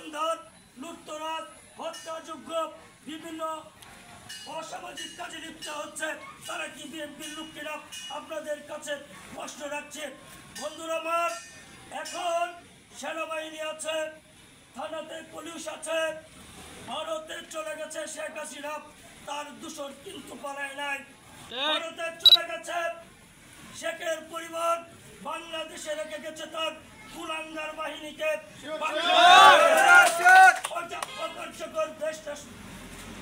মানধর, লুটতরাজ, হত্যাযোগ্য বিভিন্ন অসামাজিক কাজে লিপ্ত হচ্ছে। তারা কি বিএনপির লোক কিনা আপনাদের কাছে প্রশ্ন রাখছে। বন্ধুরা আমার, এখন সেনাবাহিনী আছে, থানাতে পুলিশ আছে, ভারতে চলে গেছে শেখ হাসিনা, তার দূষণ কিন্তু পালায় নাই। ভারতে চলে গেছে শেখের পরিবার, বাংলাদেশে রেখে গেছে তার কুলাঙ্গার বাহিনীকে।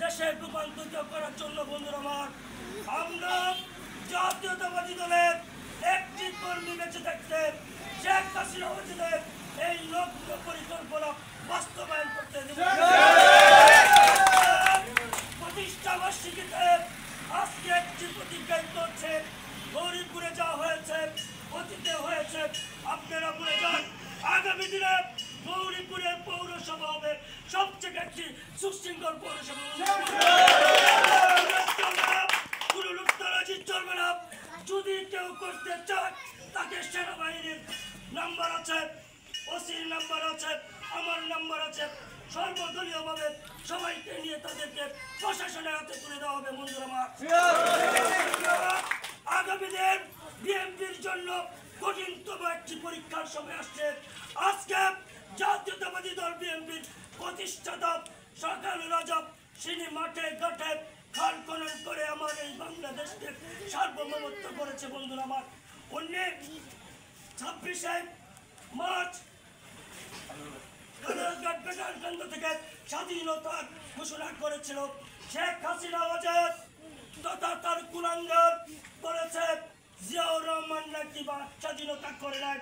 দেশে রূপান্তরিত করার জন্য বন্ধুরা আমার, আমরা জাতীয়তাবাদী দলের একটি কর্মী বেঁচে থাকতে শেখ হাসিনা অধীনে এই লক্ষ্য পরিকল্পনা বাস্তবায়ন করতে দেব। প্রতিষ্ঠা বার্ষিকীতে আজকে একটি প্রতিজ্ঞা করছে। গৌরীপুরে যা হয়েছে, অতীতে হয়েছে, আপনারা ভুলে যান। আগামী দিনে গৌরীপুরের পৌরসভা হবে সবচেয়ে একটি সুশৃঙ্খল পৌরসভা। কোনো লুটতরাজি চলবে না। যদি কেউ করতে চায়, তাকে সেনাবাহিনীর নাম্বার আছে, ওসির নাম্বার আছে, আমার নাম্বার আছে, সর্বদলীয়ভাবে সবাইকে নিয়ে তাদেরকে প্রশাসনের হাতে তুলে দেওয়া হবে। বন্ধুরা আমার, আগামী দিন বিএনপির জন্য কঠিনতম একটি পরীক্ষার সময় আসছে। আজকে জাতীয়তাবাদী দল বিএনপির প্রতিষ্ঠাতা সরকার রাজব সিনি মাঠে ঘাটে খাল খনন করে আমার এই বাংলাদেশকে সার্বভৌমত্ব করেছে। বন্ধুরা আমার, 26শে মার্চ থেকে স্বাধীনতা ঘোষণা করেছিল। শেখ হাসিনা আজাদ তথা তার কুলাঙ্গার বলেছে জিয়াউর রহমান নাকি বা স্বাধীনতা করে নাই।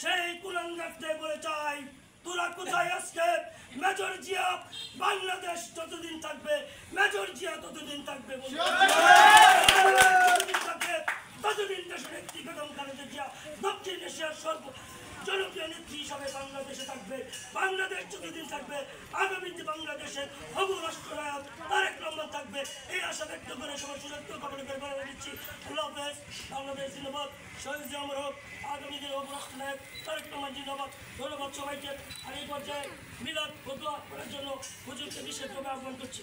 সেই কুলাঙ্গারকে বলে চাই, তোরা কোথায়? আজকে মেজর জিয়া বাংলাদেশ যতদিন থাকবে, মেজর জিয়া ততদিন থাকবে। ততদিন দেশের একটি বেগম খালেদা জিয়া দক্ষিণ এশিয়ার সর্ব জনপ্রিয় নেত্রী হিসাবে বাংলাদেশে থাকবে। বাংলাদেশ যতদিন থাকবে, আগামীতে বাংলাদেশের হবু রাষ্ট্রনায়ক তারেক রহমান থাকবে। এই আশা ব্যক্ত করে সবার সুযোগ্য কামনা করে বলে দিচ্ছি, আল্লাহ হাফেজ। বাংলাদেশ জিন্দাবাদ, শহীদ জিয়া অমর হোক। আগামী দিনে হবু রাষ্ট্রনায়ক তারেক রহমান জিন্দাবাদ। ধন্যবাদ সবাইকে। আর এই পর্যায়ে মিলাদ ও দোয়া করার জন্য হুজুরকে বিশেষভাবে আহ্বান করছি।